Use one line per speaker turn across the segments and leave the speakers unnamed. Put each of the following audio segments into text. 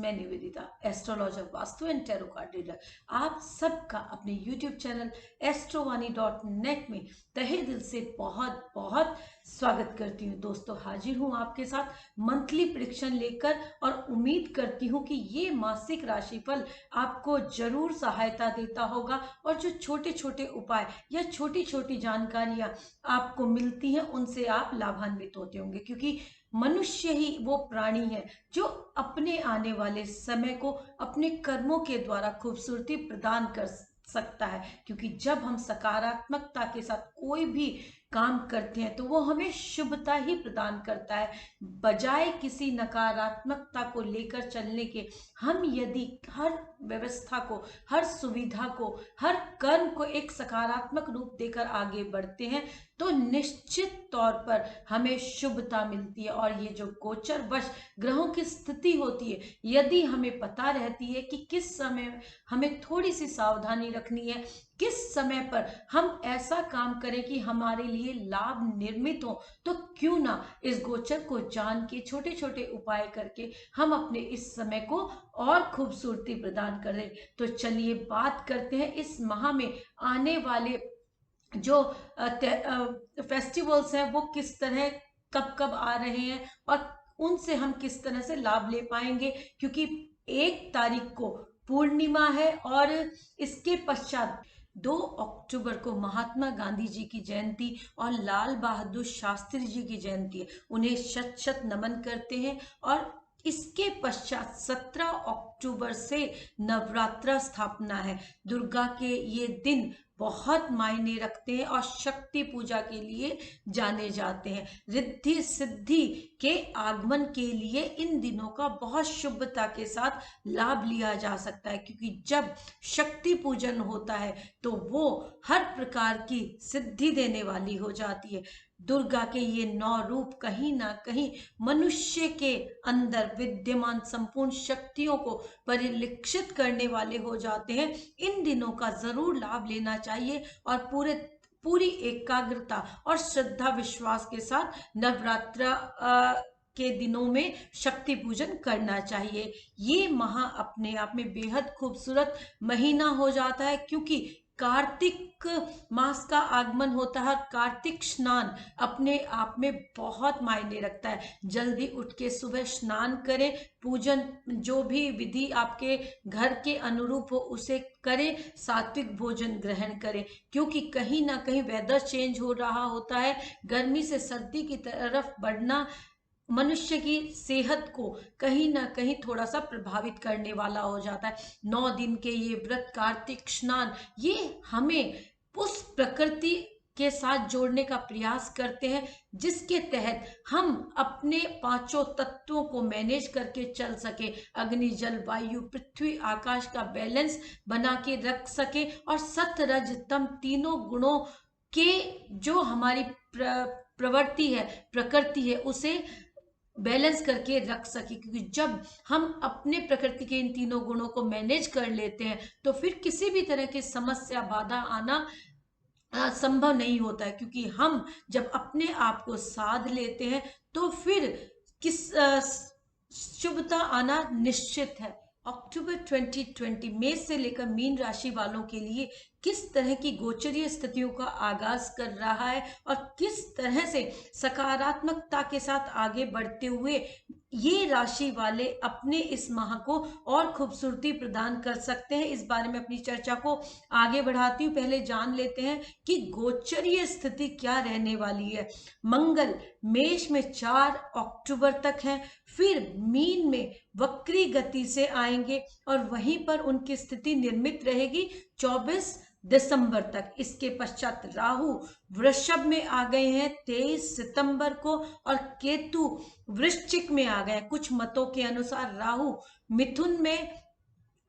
मैं Nivedita, astrologer, vastu and tarot card reader, आप सबका अपने यूट्यूब चैनल एस्ट्रोवाणी.नेट में तहे दिल से बहुत बहुत स्वागत करती हूँ। दोस्तों, हाजिर हूँ आपके साथ मंथली प्रेडिक्शन लेकर और उम्मीद करती हूँ कि ये मासिक राशिफल आपको जरूर सहायता देता होगा और जो छोटे छोटे उपाय या छोटी छोटी जानकारियां आपको मिलती हैं उनसे आप लाभान्वित होते होंगे, क्योंकि मनुष्य ही वो प्राणी है जो अपने आने वाले समय को अपने कर्मों के द्वारा खूबसूरती प्रदान कर सकता है। क्योंकि जब हम सकारात्मकता के साथ कोई भी काम करते हैं तो वो हमें शुभता ही प्रदान करता है, बजाय किसी नकारात्मकता को लेकर चलने के। हम यदि हर व्यवस्था को, हर सुविधा को, हर कर्म को एक सकारात्मक रूप देकर आगे बढ़ते हैं तो निश्चित तौर पर हमें शुभता मिलती है। और ये जो गोचर वश ग्रहों की स्थिति होती है, यदि हमें पता रहती है कि किस समय हमें थोड़ी सी सावधानी रखनी है, किस समय पर हम ऐसा काम करें कि हमारे लिए लाभ निर्मित हो, तो क्यों ना इस गोचर को जान के छोटे छोटे उपाय करके हम अपने इस समय को और खूबसूरती प्रदान करें। तो चलिए बात करते हैं इस माह में आने वाले जो फेस्टिवल्स हैं वो किस तरह कब कब आ रहे हैं और उनसे हम किस तरह से लाभ ले पाएंगे। क्योंकि 1 तारीख को पूर्णिमा है और इसके पश्चात 2 अक्टूबर को महात्मा गांधी जी की जयंती और लाल बहादुर शास्त्री जी की जयंती है। उन्हें शत शत नमन करते हैं। और इसके पश्चात 17 अक्टूबर से नवरात्रा स्थापना है। दुर्गा के ये दिन बहुत मायने रखते हैं और शक्ति पूजा के लिए जाने जाते हैं। रिद्धि सिद्धि के आगमन के लिए इन दिनों का बहुत शुभता के साथ लाभ लिया जा सकता है, क्योंकि जब शक्ति पूजन होता है तो वो हर प्रकार की सिद्धि देने वाली हो जाती है। दुर्गा के ये 9 रूप कहीं ना कहीं मनुष्य के अंदर विद्यमान संपूर्ण शक्तियों को परिलक्षित करने वाले हो जाते हैं। इन दिनों का जरूर लाभ लेना चाहिए और पूरी एकाग्रता और श्रद्धा विश्वास के साथ नवरात्रा के दिनों में शक्ति पूजन करना चाहिए। ये माह अपने आप में बेहद खूबसूरत महीना हो जाता है, क्योंकि कार्तिक मास का आगमन होता है। कार्तिक स्नान अपने आप में बहुत मायने रखता है। जल्दी उठ के सुबह स्नान करें, पूजन जो भी विधि आपके घर के अनुरूप हो उसे करें, सात्विक भोजन ग्रहण करें। क्योंकि कहीं ना कहीं वेदर चेंज हो रहा होता है, गर्मी से सर्दी की तरफ बढ़ना मनुष्य की सेहत को कहीं ना कहीं थोड़ा सा प्रभावित करने वाला हो जाता है। 9 दिन के ये व्रत, कार्तिक स्नान, ये हमें उस प्रकृति के साथ जोड़ने का प्रयास करते हैं जिसके तहत हम अपने 5 तत्वों को मैनेज करके चल सके। अग्नि, जल, वायु, पृथ्वी, आकाश का बैलेंस बना के रख सके और सत, रज, तम तीनों गुणों के जो हमारी प्रवृत्ति है, प्रकृति है, उसे बैलेंस करके रख सके। क्योंकि जब हम अपने प्रकृति के इन तीनों गुणों को मैनेज कर लेते हैं तो फिर किसी भी तरह की समस्या, बाधा आना संभव नहीं होता है। क्योंकि हम जब अपने आप को साध लेते हैं तो फिर किस शुभता आना निश्चित है। अक्टूबर 2020 मेष से लेकर मीन राशि वालों के लिए किस तरह की गोचरीय स्थितियों का आगाज कर रहा है और किस तरह से सकारात्मकता के साथ आगे बढ़ते हुए ये राशि वाले अपने इस माह को और खूबसूरती प्रदान कर सकते हैं, इस बारे में अपनी चर्चा को आगे बढ़ाती हूँ। पहले जान लेते हैं कि गोचरीय स्थिति क्या रहने वाली है। मंगल मेष में 4 अक्टूबर तक है, फिर मीन में वक्री गति से आएंगे और वहीं पर उनकी स्थिति निर्मित रहेगी 24 दिसंबर तक। इसके पश्चात राहु वृषभ में आ गए हैं 23 सितंबर को और केतु वृश्चिक में आ गए। कुछ मतों के अनुसार राहु मिथुन में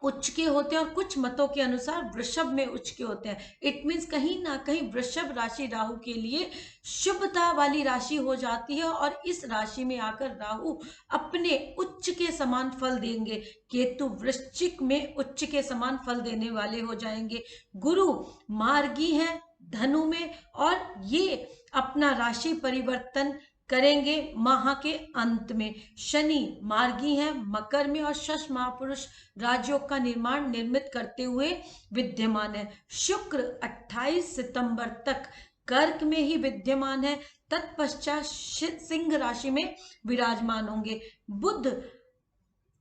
उच्च के होते हैं और कुछ मतों के अनुसार वृषभ में उच्च के होते हैं। इट मीन्स कहीं ना कहीं वृषभ राशि राहु के लिए शुभता वाली राशि हो जाती है और इस राशि में आकर राहु अपने उच्च के समान फल देंगे। केतु वृश्चिक में उच्च के समान फल देने वाले हो जाएंगे। गुरु मार्गी हैं धनु में और ये अपना राशि परिवर्तन करेंगे माह के अंत में। शनि मार्गी हैं मकर में और शश महापुरुष राजयोग का निर्मित करते हुए विद्यमान है। शुक्र 28 सितंबर तक कर्क में ही विद्यमान है, तत्पश्चात सिंह राशि में विराजमान होंगे। बुध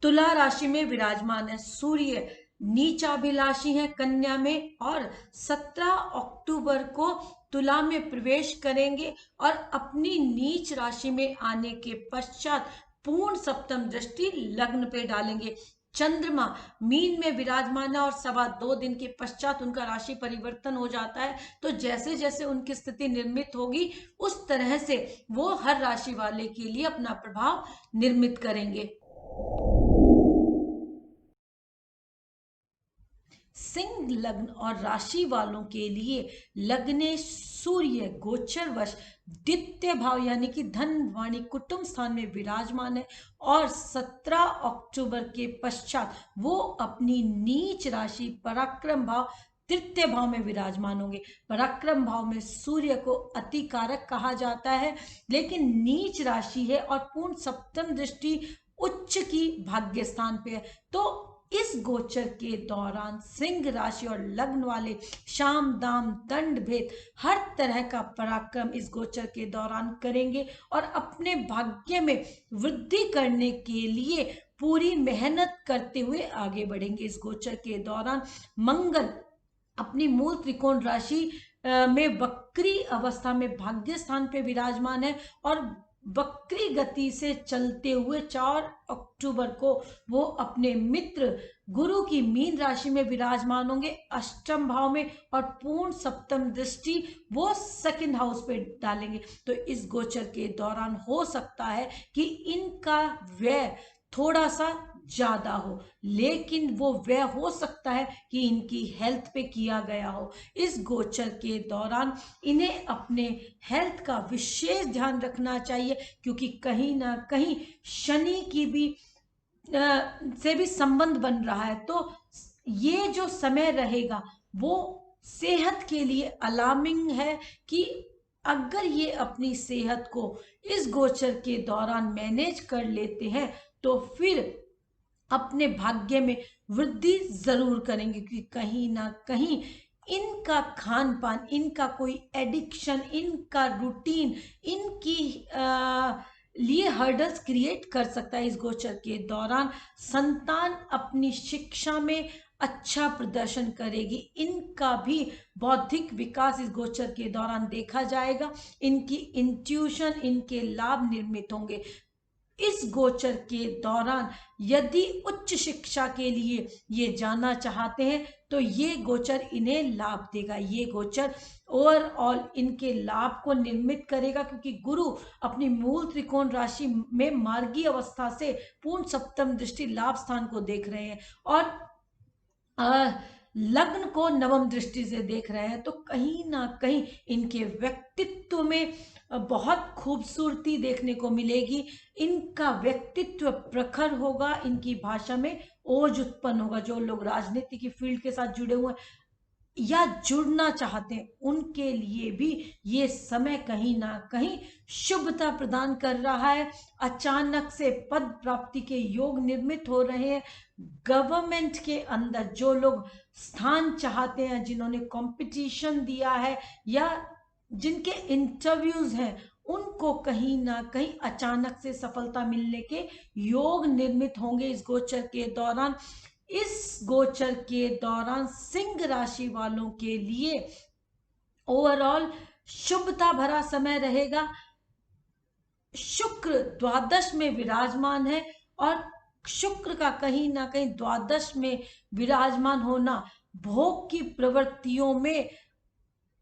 तुला राशि में विराजमान है। सूर्य नीचाभिलाषी है कन्या में और 17 अक्टूबर को तुला में प्रवेश करेंगे और अपनी नीच राशि में आने के पश्चात पूर्ण सप्तम दृष्टि लग्न पे डालेंगे। चंद्रमा मीन में विराजमान है और 2.25 दिन के पश्चात उनका राशि परिवर्तन हो जाता है। तो जैसे जैसे उनकी स्थिति निर्मित होगी उस तरह से वो हर राशि वाले के लिए अपना प्रभाव निर्मित करेंगे। सिंह लग्न और राशि वालों के लिए लग्ने सूर्य गोचरवश द्वितीय भाव यानी कि धन वाणी कुटुंब स्थान में विराजमान है और 17 अक्टूबर के पश्चात वो अपनी नीच राशि पराक्रम भाव तृतीय भाव में विराजमान होंगे। पराक्रम भाव में सूर्य को अतिकारक कहा जाता है, लेकिन नीच राशि है और पूर्ण सप्तम दृष्टि उच्च की भाग्य स्थान पे है। तो इस गोचर के दौरान सिंह राशि और लग्न वाले शाम दाम दंड भेद हर तरह का पराक्रम इस गोचर के दौरान करेंगे और अपने भाग्य में वृद्धि करने के लिए पूरी मेहनत करते हुए आगे बढ़ेंगे। इस गोचर के दौरान मंगल अपनी मूल त्रिकोण राशि में वक्री अवस्था में भाग्य स्थान पे विराजमान है और वक्री गति से चलते हुए 4 अक्टूबर को वो अपने मित्र गुरु की मीन राशि में विराजमान होंगे अष्टम भाव में और पूर्ण सप्तम दृष्टि वो सेकंड हाउस पे डालेंगे। तो इस गोचर के दौरान हो सकता है कि इनका व्यय थोड़ा सा ज्यादा हो, लेकिन वो व्यय हो सकता है कि इनकी हेल्थ पे किया गया हो। इस गोचर के दौरान इन्हें अपने हेल्थ का विशेष ध्यान रखना चाहिए, क्योंकि कहीं ना कहीं शनि की भी से भी संबंध बन रहा है। तो ये जो समय रहेगा वो सेहत के लिए अलार्मिंग है कि अगर ये अपनी सेहत को इस गोचर के दौरान मैनेज कर लेते हैं तो फिर अपने भाग्य में वृद्धि जरूर करेंगे, क्योंकि कहीं ना कहीं इनका खान पान, इनका कोई एडिक्शन, इनका रूटीन इनकी लिए हर्डल्स क्रिएट कर सकता है। इस गोचर के दौरान संतान अपनी शिक्षा में अच्छा प्रदर्शन करेगी, इनका भी बौद्धिक विकास इस गोचर के दौरान देखा जाएगा, इनकी इंट्यूशन, इनके लाभ निर्मित होंगे। इस गोचर के दौरान यदि उच्च शिक्षा के लिए ये जाना चाहते हैं तो ये गोचर इन्हें लाभ देगा। ये गोचर ओवरऑल इनके लाभ को निर्मित करेगा, क्योंकि गुरु अपनी मूल त्रिकोण राशि में मार्गी अवस्था से पूर्ण सप्तम दृष्टि लाभ स्थान को देख रहे हैं और लग्न को नवम दृष्टि से देख रहे हैं। तो कहीं ना कहीं इनके व्यक्तित्व में बहुत खूबसूरती देखने को मिलेगी, इनका व्यक्तित्व प्रखर होगा, इनकी भाषा में ओज उत्पन्न होगा। जो लोग राजनीति की फील्ड के साथ जुड़े हुए हैं या जुड़ना चाहते हैं उनके लिए भी ये समय कहीं ना कहीं शुभता प्रदान कर रहा है। अचानक से पद प्राप्ति के योग निर्मित हो रहे हैं। गवर्नमेंट के अंदर जो लोग स्थान चाहते हैं, जिन्होंने कंपटीशन दिया है या जिनके इंटरव्यूज हैं, उनको कहीं ना कहीं अचानक से सफलता मिलने के योग निर्मित होंगे इस गोचर के दौरान। इस गोचर के दौरान सिंह राशि वालों के लिए ओवरऑल शुभता भरा समय रहेगा। शुक्र द्वादश में विराजमान है और शुक्र का कहीं ना कहीं द्वादश में विराजमान होना भोग की प्रवृत्तियों में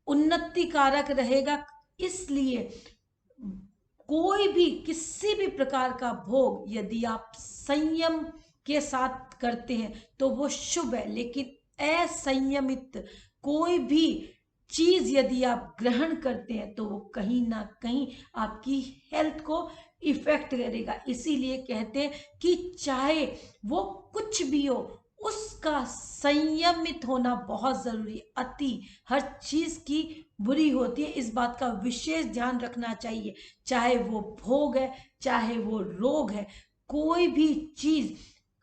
उन्नति कारक रहेगा। इसलिए कोई भी किसी भी प्रकार का भोग यदि आप संयम के साथ करते हैं तो वो शुभ है, लेकिन असंयमित कोई भी चीज यदि आप ग्रहण करते हैं तो वो कहीं ना कहीं आपकी हेल्थ को इफेक्ट करेगा। इसीलिए कहते हैं कि चाहे वो कुछ भी हो उसका संयमित होना बहुत जरूरी है। अति हर चीज की बुरी होती है, इस बात का विशेष ध्यान रखना चाहिए। चाहे वो भोग है, चाहे वो रोग है, कोई भी चीज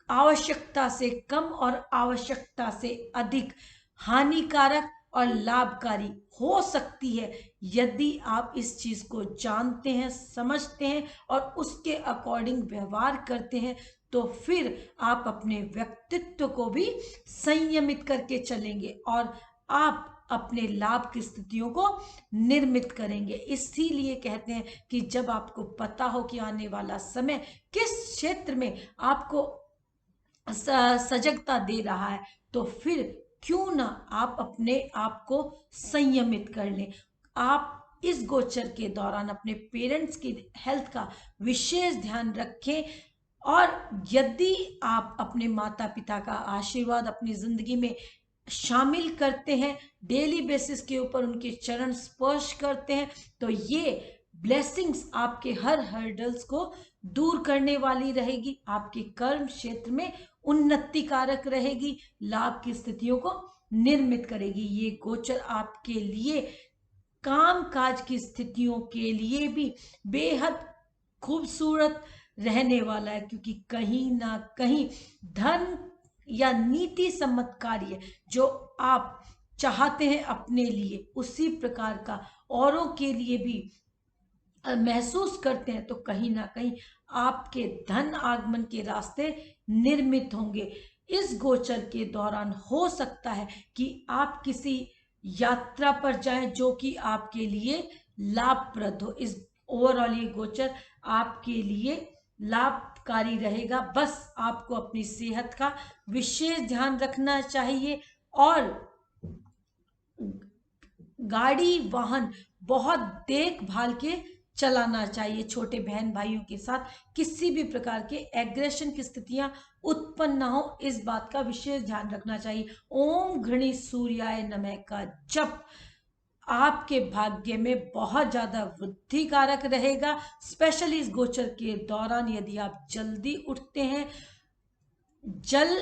आवश्यकता से कम और आवश्यकता से अधिक हानिकारक और लाभकारी हो सकती है। यदि आप इस चीज को जानते हैं, समझते हैं और उसके अकॉर्डिंग व्यवहार करते हैं, तो फिर आप अपने व्यक्तित्व को भी संयमित करके चलेंगे और आप अपने लाभ की स्थितियों को निर्मित करेंगे। इसीलिए कहते हैं कि जब आपको पता हो कि आने वाला समय किस क्षेत्र में आपको सजगता दे रहा है, तो फिर क्यों ना आप अपने आप को संयमित कर लें। आप इस गोचर के दौरान अपने पेरेंट्स की हेल्थ का विशेष ध्यान रखें और यदि आप अपने माता पिता का आशीर्वाद अपनी जिंदगी में शामिल करते हैं, डेली बेसिस के ऊपर उनके चरण स्पर्श करते हैं, तो ये ब्लेसिंग्स आपके हर हर्डल्स को दूर करने वाली रहेगी, आपके कर्म क्षेत्र में उन्नति कारक रहेगी, लाभ की स्थितियों को निर्मित करेगी। ये गोचर आपके लिए काम काज की स्थितियों के लिए भी बेहद खूबसूरत रहने वाला है, क्योंकि कहीं ना कहीं धन या नीति सम्मत कार्य जो आप चाहते हैं अपने लिए, उसी प्रकार का औरों के लिए भी महसूस करते हैं, तो कहीं ना कहीं आपके धन आगमन के रास्ते निर्मित होंगे। इस गोचर के दौरान हो सकता है कि आप किसी यात्रा पर जाएं जो कि आपके लिए लाभप्रद हो। इस ओवरऑल ये गोचर आपके लिए लाभकारी रहेगा। बस आपको अपनी सेहत का विशेष ध्यान रखना चाहिए और गाड़ी वाहन बहुत देखभाल के चलाना चाहिए। छोटे बहन भाइयों के साथ किसी भी प्रकार के एग्रेशन की स्थितियां उत्पन्न ना हो, इस बात का विशेष ध्यान रखना चाहिए। ओम घृणी सूर्याय नमः का जप आपके भाग्य में बहुत ज्यादा वृद्धिकारक रहेगा। स्पेशली इस गोचर के दौरान यदि आप जल्दी उठते हैं, जल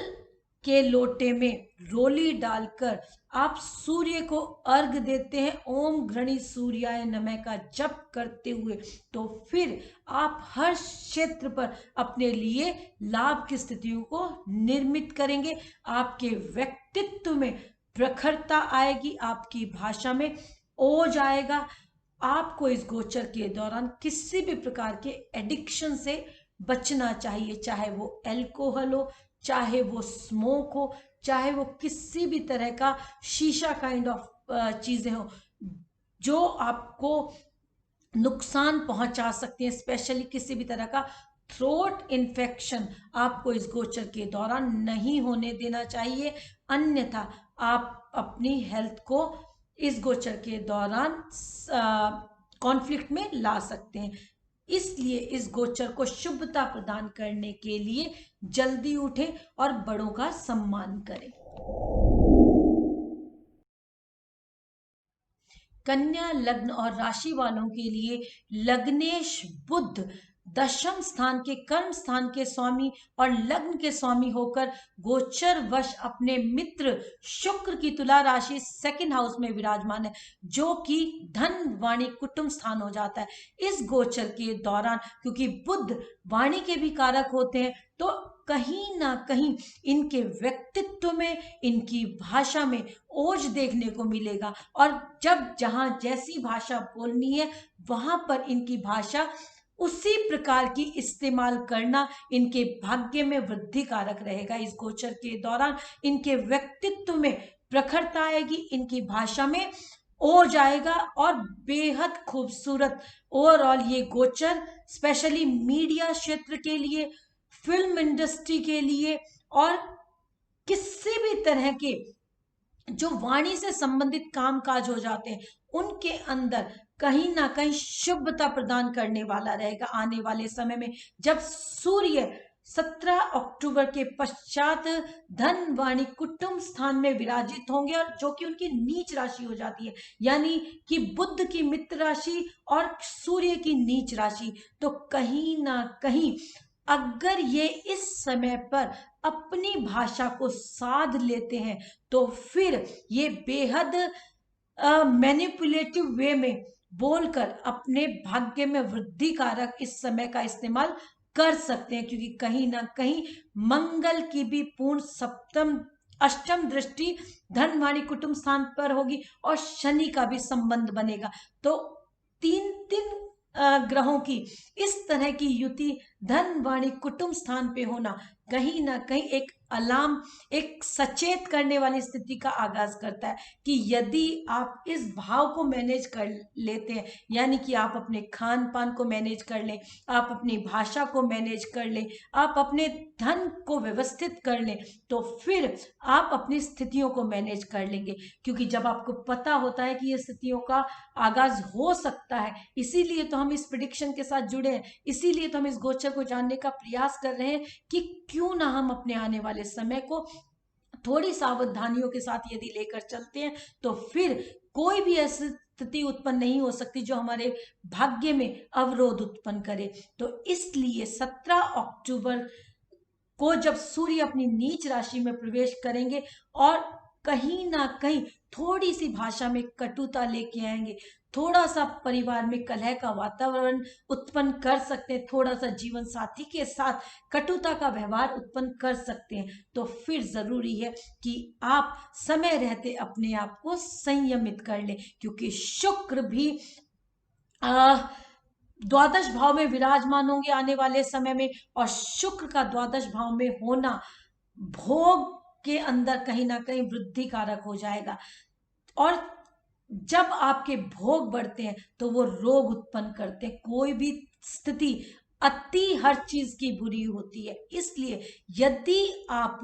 के लोटे में रोली डालकर आप सूर्य को अर्घ देते हैं, ओम घृणी सूर्याय नमः का जप करते हुए, तो फिर आप हर क्षेत्र पर अपने लिए लाभ की स्थितियों को निर्मित करेंगे। आपके व्यक्तित्व में प्रखरता आएगी, आपकी भाषा में ओज आएगा। आपको इस गोचर के दौरान किसी भी प्रकार के एडिक्शन से बचना चाहिए, चाहे वो अल्कोहल हो, चाहे वो स्मोक हो, चाहे वो किसी भी तरह का शीशा काइंड ऑफ चीजें हो जो आपको नुकसान पहुंचा सकती हैं। स्पेशली किसी भी तरह का थ्रोट इन्फेक्शन आपको इस गोचर के दौरान नहीं होने देना चाहिए, अन्यथा आप अपनी हेल्थ को इस गोचर के दौरान कॉन्फ्लिक्ट में ला सकते हैं। इसलिए इस गोचर को शुभता प्रदान करने के लिए जल्दी उठें और बड़ों का सम्मान करें। कन्या लग्न और राशि वालों के लिए लग्नेश बुध दशम स्थान के कर्म स्थान के स्वामी और लग्न के स्वामी होकर गोचर वश अपने मित्र शुक्र की तुला राशि सेकंड हाउस में विराजमान है, जो कि धन वाणी कुटुंब स्थान हो जाता है। इस गोचर के दौरान क्योंकि बुध वाणी के भी कारक होते हैं, तो कहीं ना कहीं इनके व्यक्तित्व में, इनकी भाषा में ओज देखने को मिलेगा और जब जहां जैसी भाषा बोलनी है वहां पर इनकी भाषा उसी प्रकार की इस्तेमाल करना इनके भाग्य में वृद्धि कारक रहेगा। इस गोचर के दौरान इनके व्यक्तित्व में प्रखरता आएगी, इनकी भाषा में ओज आएगा और बेहद खूबसूरत ओवरऑल ये गोचर स्पेशली मीडिया क्षेत्र के लिए, फिल्म इंडस्ट्री के लिए और किसी भी तरह के जो वाणी से संबंधित कामकाज हो जाते हैं उनके अंदर कहीं ना कहीं शुभता प्रदान करने वाला रहेगा। आने वाले समय में जब सूर्य 17 अक्टूबर के पश्चात धन वाणी कुटुंब स्थान में विराजित होंगे और जो कि उनकी नीच राशि हो जाती है, यानी कि बुध की मित्र राशि और सूर्य की नीच राशि, तो कहीं ना कहीं अगर ये इस समय पर अपनी भाषा को साध लेते हैं तो फिर ये बेहद मैनिपुलेटिव वे में बोलकर अपने भाग्य में वृद्धि कारक इस समय का इस्तेमाल कर सकते हैं, क्योंकि कहीं ना कहीं मंगल की भी पूर्ण सप्तम अष्टम दृष्टि धन वाणी कुटुंब स्थान पर होगी और शनि का भी संबंध बनेगा। तो तीन तीन ग्रहों की इस तरह की युति धन वाणी कुटुंब स्थान पे होना कहीं ना कहीं एक अलार्म, एक सचेत करने वाली स्थिति का आगाज करता है कि यदि आप इस भाव को मैनेज कर लेते हैं, यानी कि आप अपने खान पान को मैनेज कर लें, आप अपनी भाषा को मैनेज कर लें, आप अपने धन को व्यवस्थित कर लें, तो फिर आप अपनी स्थितियों को मैनेज कर लेंगे। क्योंकि जब आपको पता होता है कि ये स्थितियों का आगाज हो सकता है, इसीलिए तो हम इस प्रिडिक्शन के साथ जुड़े हैं, इसीलिए तो हम इस गोचर को जानने का प्रयास कर रहे हैं कि क्यों ना हम अपने आने वाले समय को थोड़ी सावधानियों के साथ यदि लेकर चलते हैं तो फिर कोई भी ऐसी स्थिति उत्पन्न नहीं हो सकती जो हमारे भाग्य में अवरोध उत्पन्न करे। तो इसलिए 17 अक्टूबर को जब सूर्य अपनी नीच राशि में प्रवेश करेंगे और कहीं ना कहीं थोड़ी सी भाषा में कटुता लेके आएंगे, थोड़ा सा परिवार में कलह का वातावरण उत्पन्न कर सकते हैं, थोड़ा सा जीवन साथी के साथ कटुता का व्यवहार उत्पन्न कर सकते हैं, तो फिर जरूरी है कि आप समय रहते अपने आप को संयमित कर लें। क्योंकि शुक्र भी द्वादश भाव में विराजमान होंगे आने वाले समय में, और शुक्र का द्वादश भाव में होना भोग के अंदर कहीं ना कहीं वृद्धि कारक हो जाएगा। और जब आपके भोग बढ़ते हैं तो वो रोग उत्पन्न करते हैं। कोई भी स्थिति अति हर चीज की बुरी होती है, इसलिए यदि आप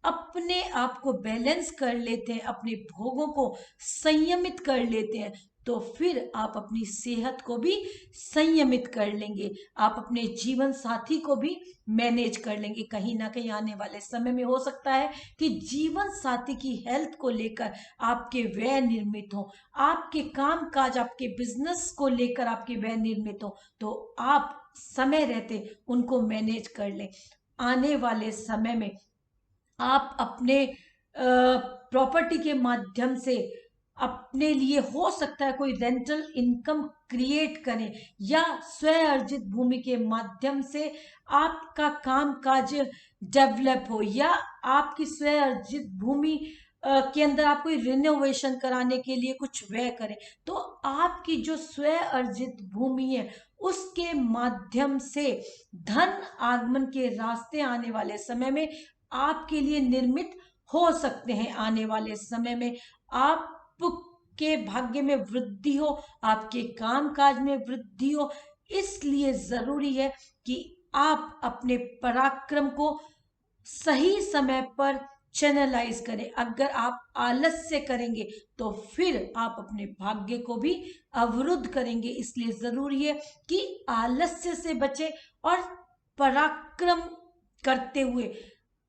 अपने आप को बैलेंस कर लेते हैं, अपने भोगों को संयमित कर लेते हैं, तो फिर आप अपनी सेहत को भी संयमित कर लेंगे, आप अपने जीवन साथी को भी मैनेज कर लेंगे। कहीं ना कहीं आने वाले समय में हो सकता है कि जीवन साथी की हेल्थ को लेकर आपके व्यय निर्मित हो, आपके काम काज, आपके बिजनेस को लेकर आपके व्यय निर्मित हो, तो आप समय रहते उनको मैनेज कर लें। आने वाले समय में आप अपने प्रॉपर्टी के माध्यम से अपने लिए हो सकता है कोई रेंटल इनकम क्रिएट करें, या स्वयं अर्जित भूमि के माध्यम से आपका काम काज डेवलप हो, या आपकी स्वयं अर्जित भूमि के अंदर आप कोई रिनोवेशन कराने के लिए कुछ व्यय करें। तो आपकी जो स्वयं अर्जित भूमि है उसके माध्यम से धन आगमन के रास्ते आने वाले समय में आपके लिए निर्मित हो सकते हैं। आने वाले समय में आपके भाग्य में वृद्धि हो, आपके कामकाज में वृद्धि हो, इसलिए जरूरी है कि आप अपने पराक्रम को सही समय पर चैनलाइज करें। अगर आप आलस्य करेंगे तो फिर आप अपने भाग्य को भी अवरुद्ध करेंगे, इसलिए जरूरी है कि आलस्य से बचें और पराक्रम करते हुए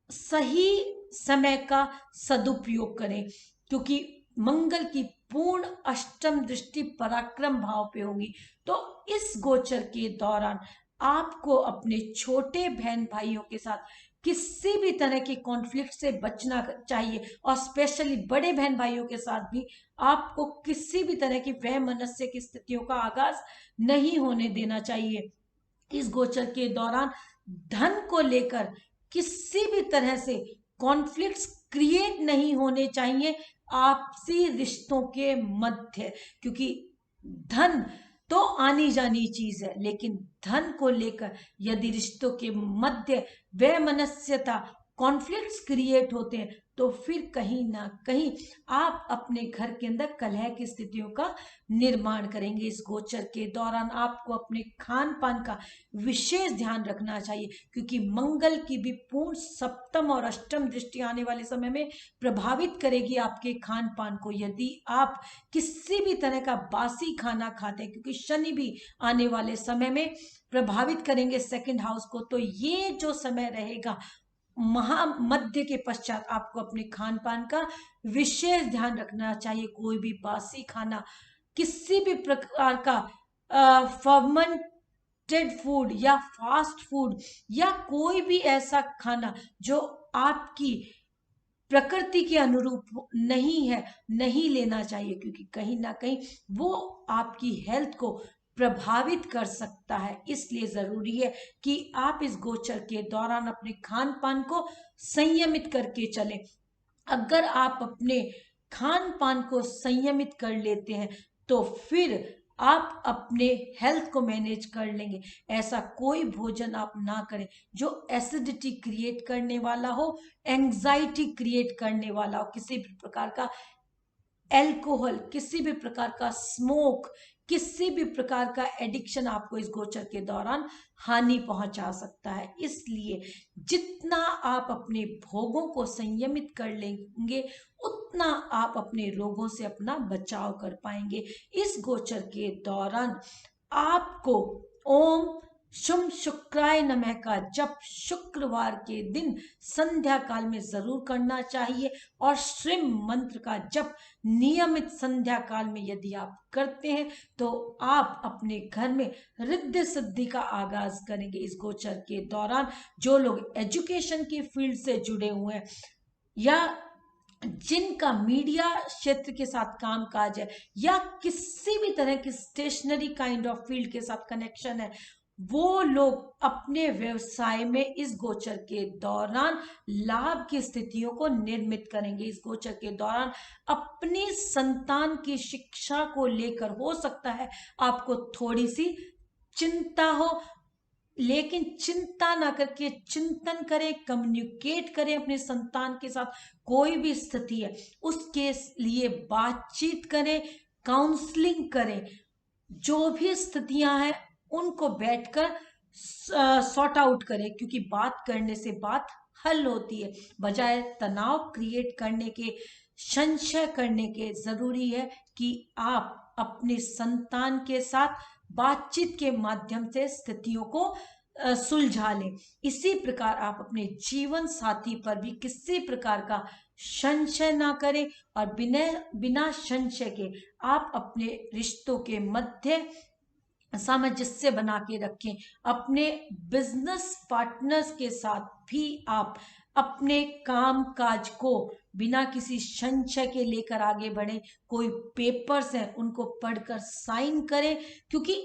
सही समय का सदुपयोग करें। क्योंकि मंगल की पूर्ण अष्टम दृष्टि पराक्रम भाव पे होगी, तो इस गोचर के दौरान आपको अपने छोटे बहन भाइयों के साथ किसी भी तरह के कॉन्फ्लिक्ट से बचना चाहिए, और स्पेशली बड़े बहन भाइयों के साथ भी आपको किसी भी तरह की वैमनस्य की स्थितियों का आगाज नहीं होने देना चाहिए। इस गोचर के दौरान धन को लेकर किसी भी तरह से कॉन्फ्लिक्ट्स क्रिएट नहीं होने चाहिए आपसी रिश्तों के मध्य, क्योंकि धन तो आनी जानी चीज है, लेकिन धन को लेकर यदि रिश्तों के मध्य वैमनस्यता, कॉन्फ्लिक्ट्स क्रिएट होते हैं, तो फिर कहीं ना कहीं आप अपने घर के अंदर कलह की स्थितियों का निर्माण करेंगे। इस गोचर के दौरान आपको अपने खान पान का विशेष ध्यान रखना चाहिए, क्योंकि मंगल की भी पूर्ण सप्तम और अष्टम दृष्टि आने वाले समय में प्रभावित करेगी आपके खान पान को। यदि आप किसी भी तरह का बासी खाना खाते हैं, क्योंकि शनि भी आने वाले समय में प्रभावित करेंगे सेकंड हाउस को, तो ये जो समय रहेगा महामध्य के पश्चात आपको अपने खान पान का विशेष ध्यान रखना चाहिए। कोई भी बासी खाना, किसी भी प्रकार का फर्मेंटेड फूड या फास्ट फूड, या कोई भी ऐसा खाना जो आपकी प्रकृति के अनुरूप नहीं है, नहीं लेना चाहिए, क्योंकि कहीं ना कहीं वो आपकी हेल्थ को प्रभावित कर सकता है। इसलिए जरूरी है कि आप इस गोचर के दौरान अपने खान पान को संयमित करके चलें। अगर आप अपने खान पान को संयमित कर लेते हैं तो फिर आप अपने हेल्थ को मैनेज कर लेंगे। ऐसा कोई भोजन आप ना करें जो एसिडिटी क्रिएट करने वाला हो, एंजाइटी क्रिएट करने वाला हो, किसी भी प्रकार का एल्कोहल, किसी भी प्रकार का स्मोक, किसी भी प्रकार का एडिक्शन आपको इस गोचर के दौरान हानि पहुंचा सकता है। इसलिए जितना आप अपने भोगों को संयमित कर लेंगे उतना आप अपने रोगों से अपना बचाव कर पाएंगे। इस गोचर के दौरान आपको ओम शुम शुक्राय नमः का जप शुक्रवार के दिन संध्या काल में जरूर करना चाहिए, और श्रीम मंत्र का जप नियमित संध्या काल में यदि आप करते हैं तो आप अपने घर में रिद्धि सिद्धि का आगाज करेंगे। इस गोचर के दौरान जो लोग एजुकेशन की फील्ड से जुड़े हुए हैं या जिनका मीडिया क्षेत्र के साथ काम काज है या किसी भी तरह की स्टेशनरी काइंड ऑफ फील्ड के साथ कनेक्शन है, वो लोग अपने व्यवसाय में इस गोचर के दौरान लाभ की स्थितियों को निर्मित करेंगे। इस गोचर के दौरान अपनी संतान की शिक्षा को लेकर हो सकता है आपको थोड़ी सी चिंता हो, लेकिन चिंता ना करके चिंतन करें, कम्युनिकेट करें अपने संतान के साथ। कोई भी स्थिति है उसके लिए बातचीत करें, काउंसलिंग करें। जो भी स्थितियां हैं उनको बैठकर सॉर्ट आउट करें, क्योंकि बात करने से बात हल होती है। बजाय तनाव क्रिएट करने के, संशय करने के, जरूरी है कि आप अपने संतान के साथ बातचीत के माध्यम से स्थितियों को सुलझा लें। इसी प्रकार आप अपने जीवन साथी पर भी किसी प्रकार का संशय ना करें, और बिना संशय के आप अपने रिश्तों के मध्य सामंजस्य बना के रखें। अपने बिजनेस पार्टनर्स के साथ भी आप अपने काम काज को बिना किसी संशय के लेकर आगे बढ़ें। कोई पेपर्स हैं उनको पढ़कर साइन करें, क्योंकि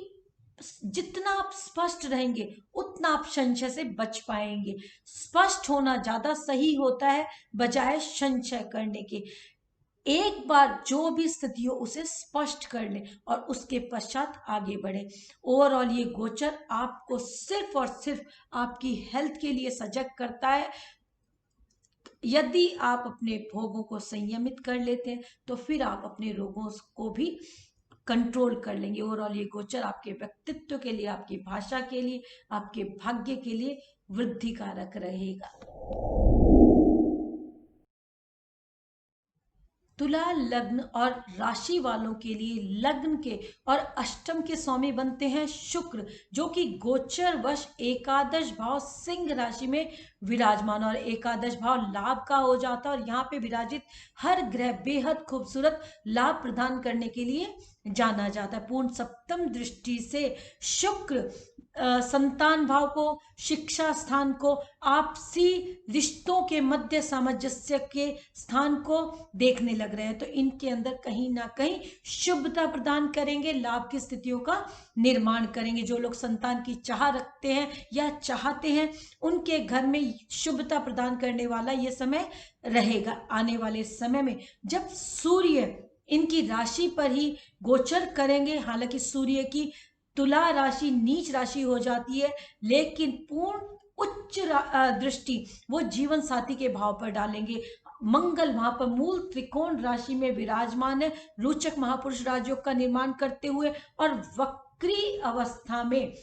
जितना आप स्पष्ट रहेंगे उतना आप संशय से बच पाएंगे। स्पष्ट होना ज्यादा सही होता है बजाय संशय करने के। एक बार जो भी स्थिति हो उसे स्पष्ट कर लें और उसके पश्चात आगे बढ़ें। ओवरऑल ये गोचर आपको सिर्फ और सिर्फ आपकी हेल्थ के लिए सजग करता है। यदि आप अपने भोगों को संयमित कर लेते हैं तो फिर आप अपने रोगों को भी कंट्रोल कर लेंगे। ओवरऑल ये गोचर आपके व्यक्तित्व के लिए, आपकी भाषा के लिए, आपके भाग्य के लिए वृद्धि कारक रहेगा। तुला लग्न और राशि वालों के लिए लग्न के और अष्टम के स्वामी बनते हैं शुक्र, जो कि गोचर वश एकादश भाव सिंह राशि में विराजमान, और एकादश भाव लाभ का हो जाता है। और यहाँ पे विराजित हर ग्रह बेहद खूबसूरत लाभ प्रदान करने के लिए जाना जाता है। पूर्ण सप्तम दृष्टि से शुक्र संतान भाव को, शिक्षा स्थान को, आपसी रिश्तों के मध्य सामंजस्य के स्थान को देखने लग रहे हैं, तो इनके अंदर कहीं ना कहीं शुभता प्रदान करेंगे, लाभ की स्थितियों का निर्माण करेंगे। जो लोग संतान की चाह रखते हैं या चाहते हैं उनके घर में शुभता प्रदान करने वाला ये समय रहेगा। आने वाले समय में जब सूर्य इनकी राशि पर ही गोचर करेंगे, हालांकि सूर्य की तुला राशि नीच राशि हो जाती है, लेकिन पूर्ण उच्च दृष्टि वो जीवन साथी के भाव पर डालेंगे। मंगल वहां पर मूल त्रिकोण राशि में विराजमान है, रोचक महापुरुष राजयोग का निर्माण करते हुए, और वक्री अवस्था में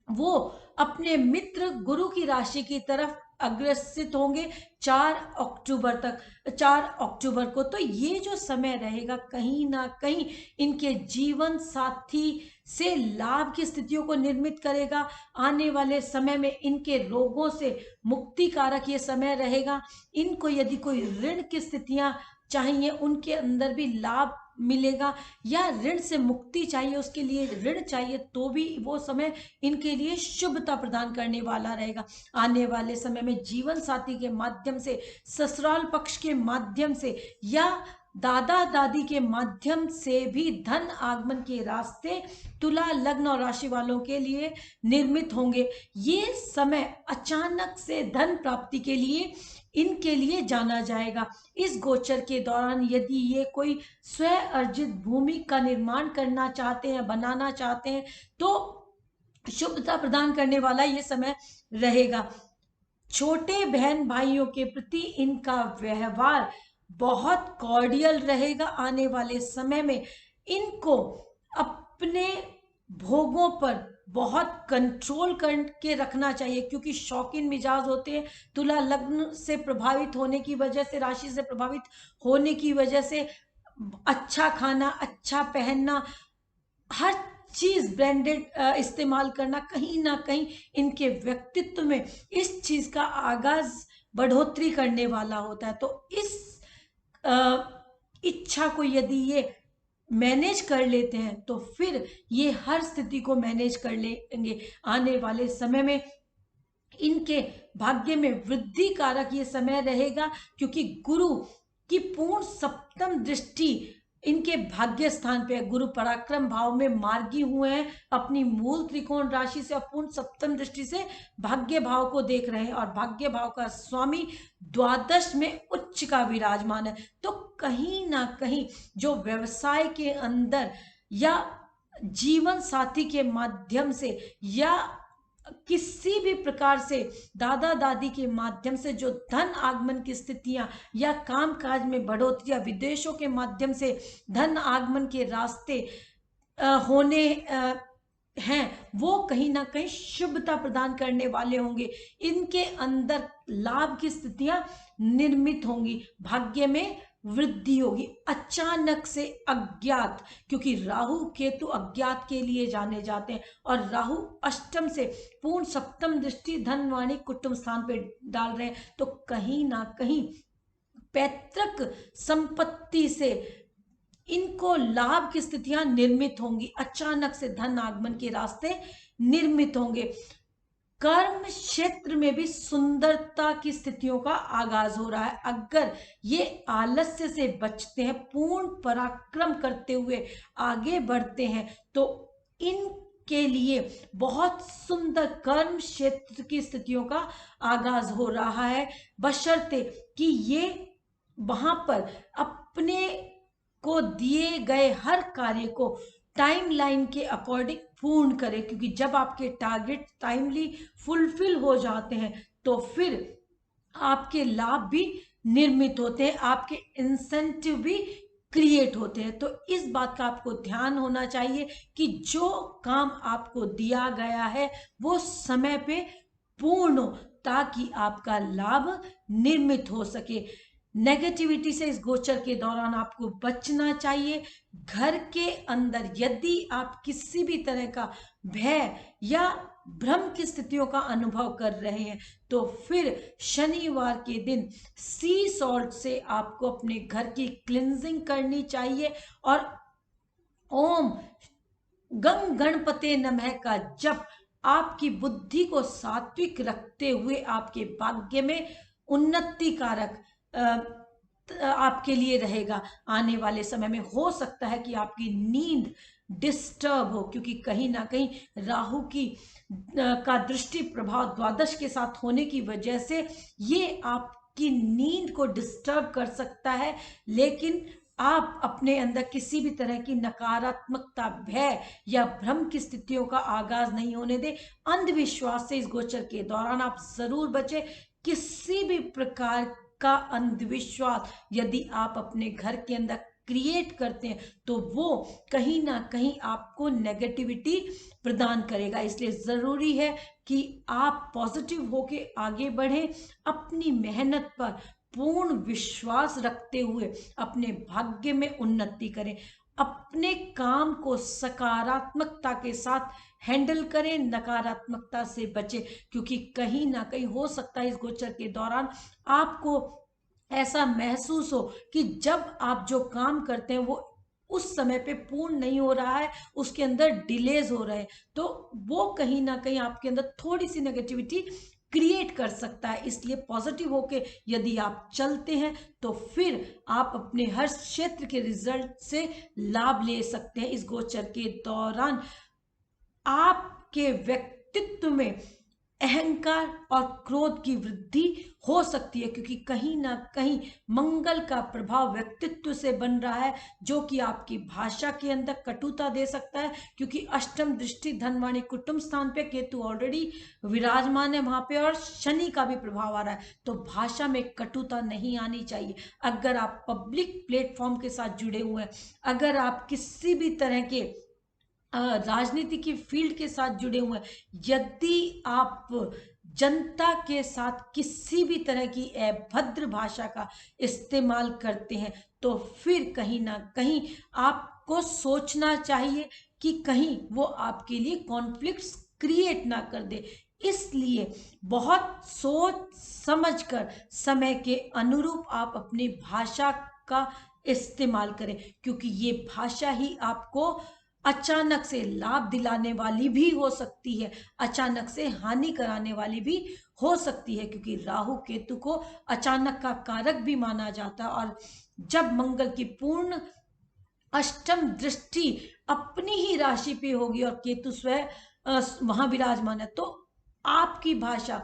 वो अपने मित्र गुरु की राशि की तरफ अग्रसित होंगे 4 अक्टूबर तक, 4 अक्टूबर को। तो ये जो समय रहेगा कहीं ना कहीं इनके जीवन साथी से लाभ की स्थितियों को निर्मित करेगा। आने वाले समय में इनके रोगों से मुक्ति कारक ये समय रहेगा। इनको यदि कोई ऋण की स्थितियां चाहिए उनके अंदर भी लाभ मिलेगा, या ऋण से मुक्ति चाहिए, उसके लिए ऋण चाहिए, तो भी वो समय इनके लिए शुभता प्रदान करने वाला रहेगा। आने वाले समय में जीवन साथी के माध्यम से, ससुराल पक्ष के माध्यम से, या दादा दादी के माध्यम से भी धन आगमन के रास्ते तुला लग्न और राशि वालों के लिए निर्मित होंगे। ये समय अचानक से धन प्राप्ति के लिए इनके लिए जाना जाएगा। इस गोचर के दौरान यदि ये कोई स्व अर्जित भूमि का निर्माण करना चाहते हैं, बनाना चाहते हैं, तो शुभता प्रदान करने वाला ये समय रहेगा। छोटे बहन भाइयों के प्रति इनका व्यवहार बहुत कॉर्डियल रहेगा। आने वाले समय में इनको अपने भोगों पर बहुत कंट्रोल करके रखना चाहिए, क्योंकि शौकीन मिजाज होते हैं। तुला लग्न से प्रभावित होने की वजह से, राशि से प्रभावित होने की वजह से अच्छा खाना, अच्छा पहनना, हर चीज ब्रांडेड इस्तेमाल करना कहीं ना कहीं इनके व्यक्तित्व में इस चीज का आगाज बढ़ोतरी करने वाला होता है। तो इस इच्छा को यदि ये मैनेज कर लेते हैं तो फिर ये हर स्थिति को मैनेज कर लेंगे। आने वाले समय में इनके भाग्य में वृद्धि कारक ये समय रहेगा, क्योंकि गुरु की पूर्ण सप्तम दृष्टि इनके भाग्य स्थान पे, गुरु पराक्रम भाव में मार्गी हुए हैं, अपनी मूल त्रिकोण राशि से पूर्ण सप्तम दृष्टि से भाग्य भाव को देख रहे हैं, और भाग्य भाव का स्वामी द्वादश में उच्च का विराजमान है। तो कहीं ना कहीं जो व्यवसाय के अंदर या जीवन साथी के माध्यम से या किसी भी प्रकार से दादा दादी के माध्यम से जो धन आगमन की स्थितियां या काम काज में बढ़ोतरी या विदेशों के माध्यम से धन आगमन के रास्ते होने हैं, वो कहीं ना कहीं शुभता प्रदान करने वाले होंगे। इनके अंदर लाभ की स्थितियां निर्मित होंगी, भाग्य में वृद्धि होगी। अचानक से अज्ञात, क्योंकि राहु केतु अज्ञात के लिए जाने जाते हैं, और राहु अष्टम से पूर्ण सप्तम दृष्टि धन वाणी कुटुंब स्थान पे डाल रहे हैं, तो कहीं ना कहीं पैतृक संपत्ति से इनको लाभ की स्थितियां निर्मित होंगी। अचानक से धन आगमन के रास्ते निर्मित होंगे। कर्म क्षेत्र में भी सुंदरता की स्थितियों का आगाज हो रहा है। अगर ये आलस्य से बचते हैं, पूर्ण पराक्रम करते हुए आगे बढ़ते हैं, तो इनके लिए बहुत सुंदर कर्म क्षेत्र की स्थितियों का आगाज हो रहा है, बशर्ते कि ये वहां पर अपने को दिए गए हर कार्य को टाइमलाइन के अकॉर्डिंग पूर्ण करें। क्योंकि जब आपके टारगेट टाइमली फुलफिल हो जाते हैं तो फिर आपके लाभ भी निर्मित होते हैं, आपके इंसेंटिव भी क्रिएट होते हैं। तो इस बात का आपको ध्यान होना चाहिए कि जो काम आपको दिया गया है वो समय पे पूर्ण हो, ताकि आपका लाभ निर्मित हो सके। नेगेटिविटी से इस गोचर के दौरान आपको बचना चाहिए। घर के अंदर यदि आप किसी भी तरह का भय या भ्रम की स्थितियों का अनुभव कर रहे हैं, तो फिर शनिवार के दिन सी सॉल्ट से आपको अपने घर की क्लिंजिंग करनी चाहिए, और ओम गंग गणपते नमः का जप आपकी बुद्धि को सात्विक रखते हुए आपके भाग्य में उन्नति कारक आपके लिए रहेगा। आने वाले समय में हो सकता है कि आपकी नींद डिस्टर्ब हो, क्योंकि कहीं ना कहीं राहु की का दृष्टि प्रभाव द्वादश के साथ होने की वजह से ये आपकी नींद को डिस्टर्ब कर सकता है। लेकिन आप अपने अंदर किसी भी तरह की नकारात्मकता, भय या भ्रम की स्थितियों का आगाज नहीं होने दें। अंधविश्वास से इस गोचर के दौरान आप जरूर बचें। किसी भी प्रकार का अंधविश्वास यदि आप अपने घर के अंदर क्रिएट करते हैं तो वो कहीं ना कहीं आपको नेगेटिविटी प्रदान करेगा। इसलिए जरूरी है कि आप पॉजिटिव होके आगे बढ़ें, अपनी मेहनत पर पूर्ण विश्वास रखते हुए अपने भाग्य में उन्नति करें, अपने काम को सकारात्मकता के साथ हैंडल करें, नकारात्मकता से बचें। क्योंकि कहीं ना कहीं हो सकता है इस गोचर के दौरान आपको ऐसा महसूस हो कि जब आप जो काम करते हैं वो उस समय पे पूर्ण नहीं हो रहा है, उसके अंदर डिलेज हो रहे हैं, तो वो कहीं ना कहीं आपके अंदर थोड़ी सी नेगेटिविटी क्रिएट कर सकता है। इसलिए पॉजिटिव होके यदि आप चलते हैं तो फिर आप अपने हर क्षेत्र के रिजल्ट से लाभ ले सकते हैं। इस गोचर के दौरान आपके व्यक्तित्व में अहंकार और क्रोध की वृद्धि हो सकती है, क्योंकि कहीं ना कहीं मंगल का प्रभाव व्यक्तित्व से बन रहा है, जो कि आपकी भाषा के अंदर कटुता दे सकता है। क्योंकि अष्टम दृष्टि धनवाणी कुटुंब स्थान पे केतु ऑलरेडी विराजमान है वहां पे, और शनि का भी प्रभाव आ रहा है, तो भाषा में कटुता नहीं आनी चाहिए। अगर आप पब्लिक प्लेटफॉर्म के साथ जुड़े हुए हैं, अगर आप किसी भी तरह के राजनीति की फील्ड के साथ जुड़े हुए हैं, यदि आप जनता के साथ किसी भी तरह की अभद्र भाषा का इस्तेमाल करते हैं, तो फिर कहीं ना कहीं आपको सोचना चाहिए कि कहीं वो आपके लिए कॉन्फ्लिक्ट्स क्रिएट ना कर दे। इसलिए बहुत सोच समझकर समय के अनुरूप आप अपनी भाषा का इस्तेमाल करें, क्योंकि ये भाषा ही आपको अचानक से लाभ दिलाने वाली भी हो सकती है, अचानक से हानि कराने वाली भी हो सकती है, क्योंकि राहु केतु को अचानक का कारक भी माना जाता है। और जब मंगल की पूर्ण अष्टम दृष्टि अपनी ही राशि पे होगी और केतु स्वयं वहां विराजमान है, तो आपकी भाषा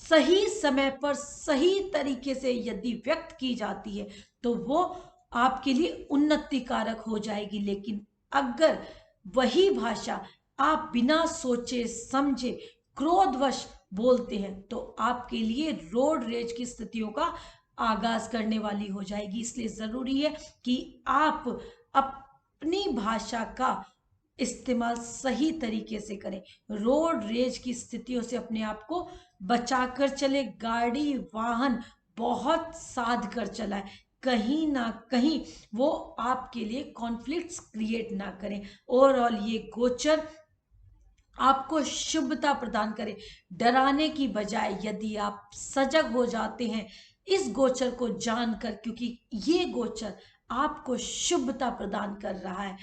सही समय पर सही तरीके से यदि व्यक्त की जाती है तो वो आपके लिए उन्नति कारक हो जाएगी। लेकिन अगर वही भाषा आप बिना सोचे समझे क्रोधवश बोलते हैं, तो आपके लिए रोड रेज की स्थितियों का आगाज करने वाली हो जाएगी। इसलिए जरूरी है कि आप अपनी भाषा का इस्तेमाल सही तरीके से करें, रोड रेज की स्थितियों से अपने आप को बचाकर चले, गाड़ी वाहन बहुत साध कर चलाए, कहीं ना कहीं वो आपके लिए कॉन्फ्लिक्ट्स क्रिएट ना करें। ओवरऑल ये गोचर आपको शुभता प्रदान करे। डराने की बजाय यदि आप सजग हो जाते हैं इस गोचर को जानकर, क्योंकि ये गोचर आपको शुभता प्रदान कर रहा है,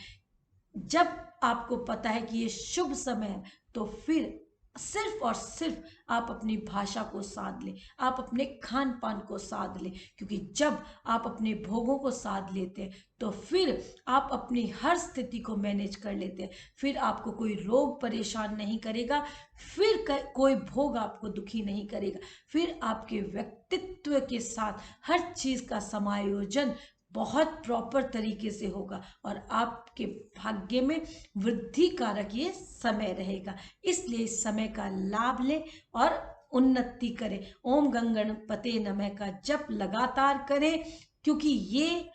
जब आपको पता है कि ये शुभ समय है, तो फिर सिर्फ और सिर्फ आप अपनी भाषा को साध लें, आप अपने खान पान को साध लें, क्योंकि जब आप अपने भोगों को साध लेते हैं तो फिर आप अपनी हर स्थिति को मैनेज कर लेते हैं, फिर आपको कोई रोग परेशान नहीं करेगा, फिर कोई भोग आपको दुखी नहीं करेगा, फिर आपके व्यक्तित्व के साथ हर चीज का समायोजन बहुत प्रॉपर तरीके से होगा और आपके भाग्य में वृद्धि कारक ये समय रहेगा। इसलिए इस समय का लाभ लें और उन्नति करें। ओम गंगणपते नमः का जप लगातार करें, क्योंकि ये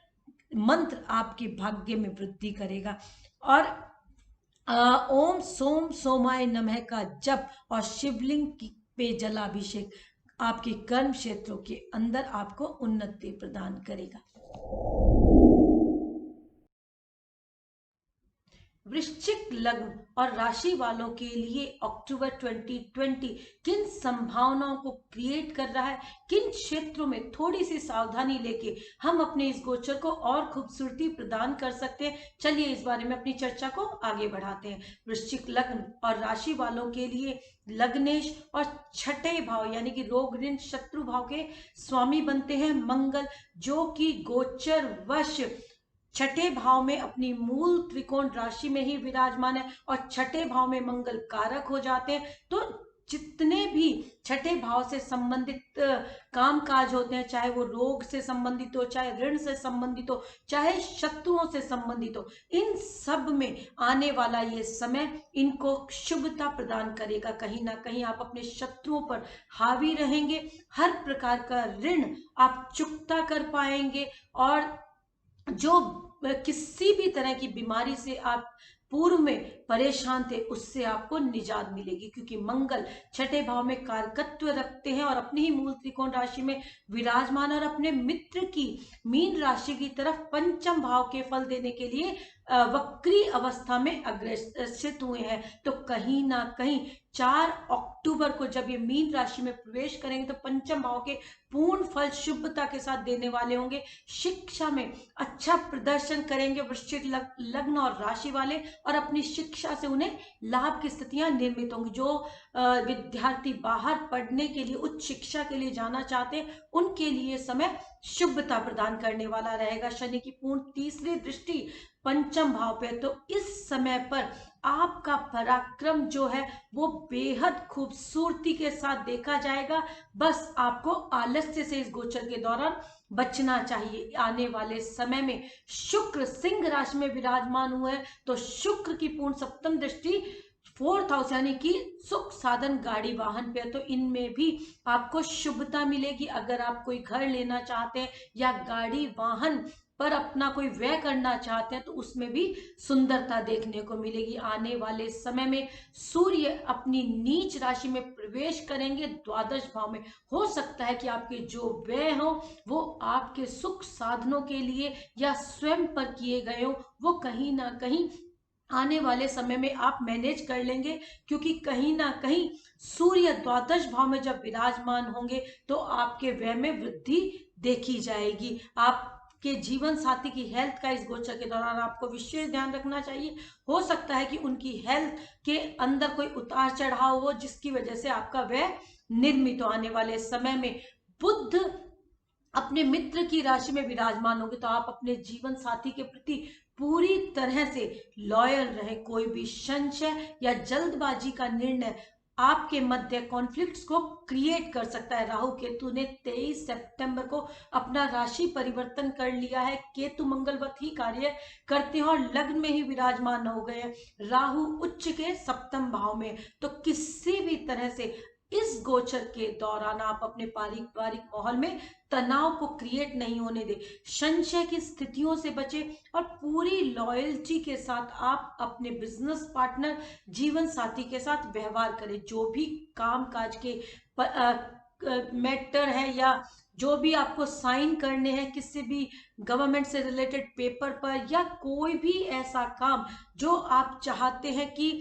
मंत्र आपके भाग्य में वृद्धि करेगा। और ओम सोम सोमाय नमः का जप और शिवलिंग पे जलाभिषेक आपके कर्म क्षेत्रों के अंदर आपको उन्नति प्रदान करेगा। वृश्चिक लग्न और राशि वालों के लिए अक्टूबर 2020 किन संभावनाओं को क्रिएट कर रहा है, किन क्षेत्रों में थोड़ी सी सावधानी लेके हम अपने इस गोचर को और खूबसूरती प्रदान कर सकते हैं, चलिए इस बारे में अपनी चर्चा को आगे बढ़ाते हैं। वृश्चिक लग्न और राशि वालों के लिए लग्नेश और छठे भाव यानी कि रोग ऋण शत्रु भाव के स्वामी बनते हैं मंगल, जो कि गोचर वश छठे भाव में अपनी मूल त्रिकोण राशि में ही विराजमान है और छठे भाव में मंगल कारक हो जाते हैं। तो जितने भी छठे भाव से संबंधित काम काज होते हैं, चाहे वो रोग से संबंधित हो, चाहे ऋण से संबंधित हो, चाहे शत्रुओं से संबंधित हो, इन सब में आने वाला ये समय इनको शुभता प्रदान करेगा। कहीं ना कहीं आप अपने शत्रुओं पर हावी रहेंगे, हर प्रकार का ऋण आप चुकता कर पाएंगे और जो किसी भी तरह की बीमारी से आप पूर्व में परेशान थे उससे आपको निजात मिलेगी, क्योंकि मंगल छठे भाव में कारकत्व रखते हैं और अपनी ही मूल त्रिकोण राशि में विराजमान और अपने मित्र की मीन राशि की तरफ पंचम भाव के फल देने के लिए वक्री अवस्था में अग्रसित हुए हैं। तो कहीं ना कहीं 4 अक्टूबर को जब ये मीन राशि में प्रवेश करेंगे तो पंचम भाव के पूर्ण फल शुभता के साथ देने वाले होंगे। शिक्षा में अच्छा प्रदर्शन करेंगे वृश्चिक लग्न और राशि वाले, और अपनी शिक्षा से उन्हें लाभ की स्थितियां निर्मित होंगी। जो विद्यार्थी बाहर पढ़ने के लिए, उच्च शिक्षा के लिए जाना चाहते हैं, उनके लिए समय शुभता प्रदान करने वाला रहेगा। शनि की पूर्ण तीसरी दृष्टि पंचम भाव पे, तो इस समय पर आपका पराक्रम जो है वो बेहद खूबसूरती के साथ देखा जाएगा। बस आपको आलस्य से इस गोचर के दौरान बचना चाहिए। आने वाले समय में शुक्र सिंह राशि में विराजमान हुए हैं, तो शुक्र की पूर्ण सप्तम दृष्टि 4th हाउस यानी कि सुख साधन गाड़ी वाहन पे, तो इनमें भी आपको शुभता मिलेगी। अगर आप कोई घर लेना चाहते हैं या गाड़ी वाहन पर अपना कोई व्यय करना चाहते हैं तो उसमें भी सुंदरता देखने को मिलेगी। आने वाले समय में सूर्य अपनी नीच राशि में प्रवेश करेंगे द्वादश भाव में। हो सकता है कि आपके जो व्यय हो वो आपके सुख साधनों के लिए या स्वयं पर किए गए हो, वो कहीं ना कहीं आने वाले समय में आप मैनेज कर लेंगे, क्योंकि कहीं ना कहीं सूर्य द्वादश भाव में जब विराजमान होंगे तो आपके व्यय में वृद्धि देखी जाएगी। आपके जीवन साथी की हेल्थ का इस गोचर के दौरान आपको विशेष ध्यान रखना चाहिए। हो सकता है कि उनकी हेल्थ के अंदर कोई उतार चढ़ाव हो जिसकी वजह से आपका व्यय निर्मित हो। आने वाले समय में बुध अपने मित्र की राशि में विराजमान होंगे, तो आप अपने जीवन साथी के प्रति पूरी तरह से लॉयल रहे। कोई भी संशय या जल्दबाजी का निर्णय आपके मध्य कॉन्फ्लिक्ट्स को क्रिएट कर सकता है। राहु केतु ने 23 सितंबर को अपना राशि परिवर्तन कर लिया है। केतु मंगलवत ही कार्य करते हैं और लग्न में ही विराजमान हो गए हैं, राहु उच्च के सप्तम भाव में। तो किसी भी तरह से इस गोचर के दौरान आप अपने पारिवारिक माहौल में तनाव को क्रिएट नहीं होने दें, संशय की स्थितियों से बचे और पूरी लॉयल्टी के साथ आप अपने बिजनेस पार्टनर, जीवन साथी के साथ व्यवहार करें। जो भी काम काज के मैटर है या जो भी आपको साइन करने हैं किसी भी गवर्नमेंट से रिलेटेड पेपर पर, या कोई भी ऐसा काम जो आप चाहते हैं कि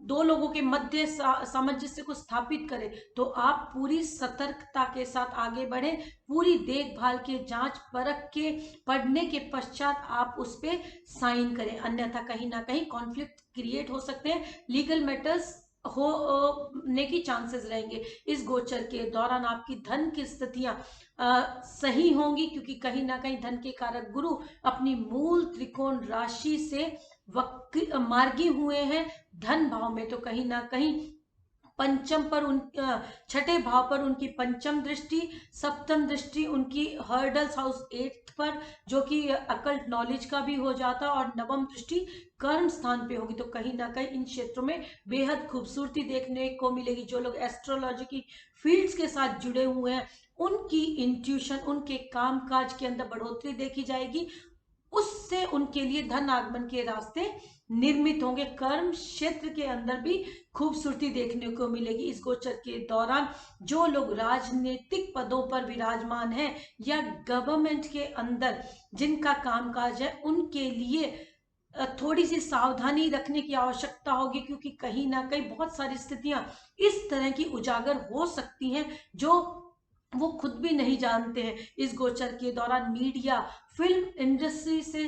दो लोगों के मध्य सामंजस्य को स्थापित करें, तो आप पूरी सतर्कता के साथ आगे बढ़ें। पूरी देखभाल के, जांच परख के, पढ़ने के पश्चात आप उस पर साइन करें, अन्यथा कहीं ना कहीं कॉन्फ्लिक्ट क्रिएट हो सकते हैं, लीगल मैटर्स होने की चांसेस रहेंगे। इस गोचर के दौरान आपकी धन की स्थितियां सही होंगी, क्योंकि कहीं ना कहीं धन के कारक गुरु अपनी मूल त्रिकोण राशि से मार्गी हुए हैं धन भाव में। तो कहीं ना कहीं पंचम पर छठे भाव पर उनकी पंचम दृष्टि, सप्तम दृष्टि उनकी हर्डल्स हाउस 8 पर जो कि अकल्ट नॉलेज का भी हो जाता, और नवम दृष्टि कर्म स्थान पे होगी। तो कहीं ना कहीं इन क्षेत्रों में बेहद खूबसूरती देखने को मिलेगी। जो लोग एस्ट्रोलॉजी की फील्ड्स के साथ जुड़े हुए हैं उनकी इंट्यूशन, उनके कामकाज के अंदर बढ़ोतरी देखी जाएगी, उससे उनके लिए धन आगमन के रास्ते निर्मित होंगे। कर्म क्षेत्र के अंदर भी खूबसूरती देखने को मिलेगी। इस गोचर के दौरान जो लोग राजनीतिक पदों पर विराजमान हैं या गवर्नमेंट के अंदर जिनका कामकाज है, उनके लिए थोड़ी सी सावधानी रखने की आवश्यकता होगी, क्योंकि कहीं ना कहीं बहुत सारी स्थितियां इस तरह की उजागर हो सकती हैं जो वो खुद भी नहीं जानते हैं। इस गोचर के दौरान मीडिया, फिल्म इंडस्ट्री से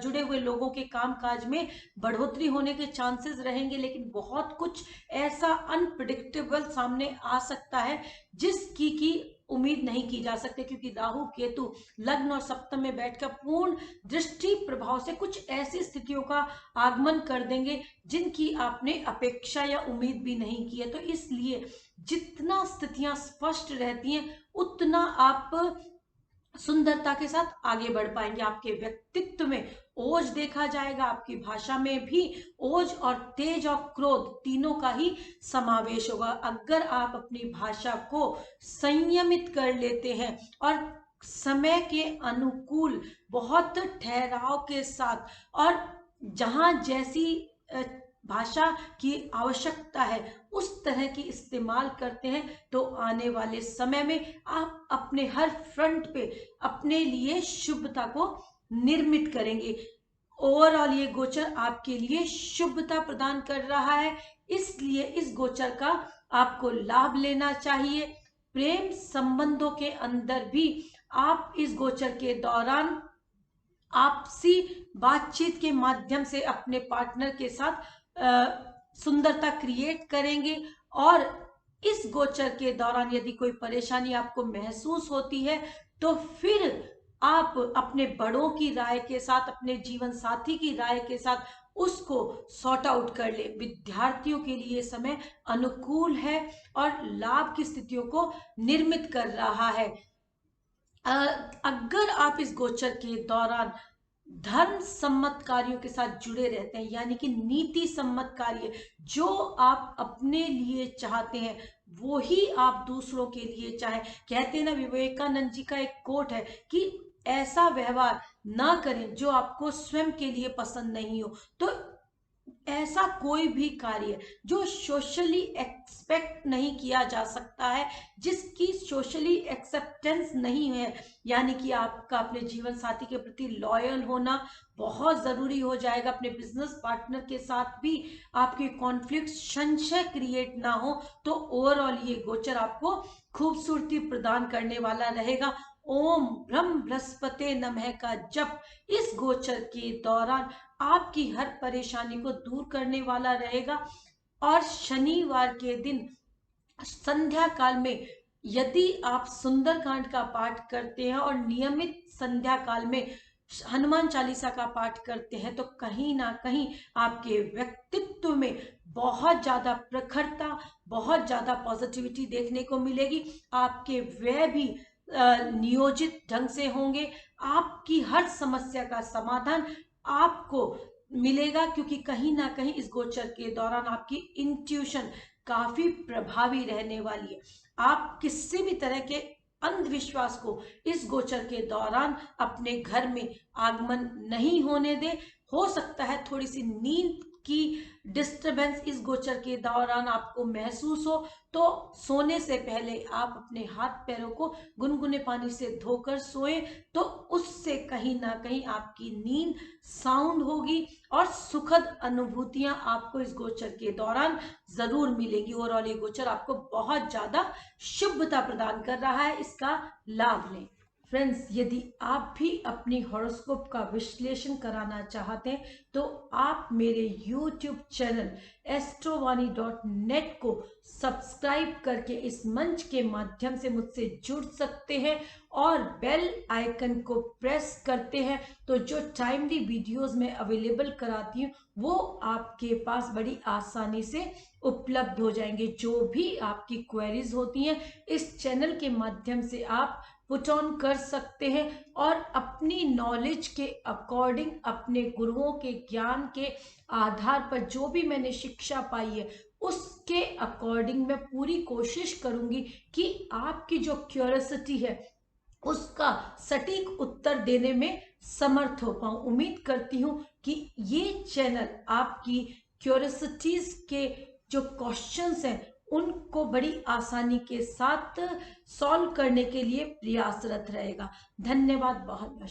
जुड़े हुए लोगों के कामकाज में बढ़ोतरी होने के चांसेस रहेंगे, लेकिन बहुत कुछ ऐसा अनप्रिडिक्टेबल सामने आ सकता है जिसकी की उम्मीद नहीं की जा सकती, क्योंकि राहु केतु लग्न और सप्तम में बैठकर पूर्ण दृष्टि प्रभाव से कुछ ऐसी स्थितियों का आगमन कर देंगे जिनकी आपने अपेक्षा या उम्मीद भी नहीं की है। तो इसलिए जितना स्थितियां स्पष्ट रहती हैं उतना आप सुंदरता के साथ आगे बढ़ पाएंगे। आपके व्यक्तित्व में ओज देखा जाएगा, आपकी भाषा में भी ओज और तेज और क्रोध तीनों का ही समावेश होगा। अगर आप अपनी भाषा को संयमित कर लेते हैं और समय के अनुकूल, बहुत ठहराव के साथ, और जहां जैसी भाषा की आवश्यकता है उस तरह की इस्तेमाल करते हैं, तो आने वाले समय में आप अपने हर फ्रंट पे अपने लिए शुभता को निर्मित करेंगे। ओवरऑल ये गोचर आपके लिए शुभता प्रदान कर रहा है, इसलिए इस गोचर का आपको लाभ लेना चाहिए। प्रेम संबंधों के अंदर भी आप इस गोचर के दौरान आपसी बातचीत के माध्यम से अपने पार्टनर के साथ सुंदरता क्रिएट करेंगे। और इस गोचर के दौरान यदि कोई परेशानी आपको महसूस होती है तो फिर आप अपने बड़ों की राय के साथ, अपने जीवन साथी की राय के साथ उसको सॉर्ट आउट कर ले। विद्यार्थियों के लिए समय अनुकूल है और लाभ की स्थितियों को निर्मित कर रहा है। अगर आप इस गोचर के दौरान धर्म सम्मत कार्यों के साथ जुड़े रहते हैं, यानी कि नीति सम्मत कार्य, जो आप अपने लिए चाहते हैं वो ही आप दूसरों के लिए चाहें। कहते हैं ना, विवेकानंद जी का एक कोट है कि ऐसा व्यवहार ना करें जो आपको स्वयं के लिए पसंद नहीं हो। तो ऐसा कोई भी कार्य जो सोशली एक्सपेक्ट नहीं किया जा सकता है, जिसकी सोशली एक्सेप्टेंस नहीं है, यानी कि आपका अपने जीवन साथी के प्रति लॉयल होना बहुत जरूरी हो जाएगा। अपने बिजनेस पार्टनर के साथ भी आपके कॉन्फ्लिक्ट, संशय क्रिएट ना हो, तो ओवरऑल ये गोचर आपको खूबसूरती प्रदान करने वाला रहेगा। ओम ब्रह्म बृहस्पते नमः का जप इस गोचर के दौरान आपकी हर परेशानी को दूर करने वाला रहेगा। और शनिवार के दिन संध्या काल में यदि आप सुंदरकांड का पाठ करते हैं और नियमित संध्या काल में हनुमान चालीसा का पाठ करते हैं तो कहीं ना कहीं आपके व्यक्तित्व में बहुत ज्यादा प्रखरता, बहुत ज्यादा पॉजिटिविटी देखने को मिलेगी। आपके व्यय भी नियोजित ढंग से होंगे। आपकी हर समस्या का समाधान आपको मिलेगा, क्योंकि कहीं ना कहीं इस गोचर के दौरान आपकी इंट्यूशन काफी प्रभावी रहने वाली है। आप किसी भी तरह के अंधविश्वास को इस गोचर के दौरान अपने घर में आगमन नहीं होने दे। हो सकता है थोड़ी सी नींद की डिस्टरबेंस इस गोचर के दौरान आपको महसूस हो, तो सोने से पहले आप अपने हाथ पैरों को गुनगुने पानी से धोकर सोएं, तो उससे कहीं ना कहीं आपकी नींद साउंड होगी और सुखद अनुभूतियां आपको इस गोचर के दौरान जरूर मिलेगी। ओवरऑल ये गोचर आपको बहुत ज्यादा शुभता प्रदान कर रहा है, इसका लाभ लें। फ्रेंड्स, यदि आप भी अपनी हॉरोस्कोप का विश्लेषण कराना चाहते हैं तो आप मेरे YouTube चैनल astrovaani.net को सब्सक्राइब करके इस मंच के माध्यम से मुझसे जुड़ सकते हैं और बेल आइकन को प्रेस करते हैं तो जो टाइमली वीडियोस मैं अवेलेबल कराती हूँ वो आपके पास बड़ी आसानी से उपलब्ध हो जाएंगे। जो भी आपकी क्वेरीज होती हैं इस चैनल के माध्यम से आप पुट ऑन कर सकते हैं और अपनी नॉलेज के अकॉर्डिंग, अपने गुरुओं के ज्ञान के आधार पर जो भी मैंने शिक्षा पाई है उसके अकॉर्डिंग मैं पूरी कोशिश करूंगी कि आपकी जो क्यूरियोसिटी है उसका सटीक उत्तर देने में समर्थ हो पाऊं। उम्मीद करती हूं कि ये चैनल आपकी क्यूरियोसिटीज के जो क्वेश्चंस हैं उनको बड़ी आसानी के साथ सॉल्व करने के लिए प्रयासरत रहेगा। धन्यवाद बहुत बहुत।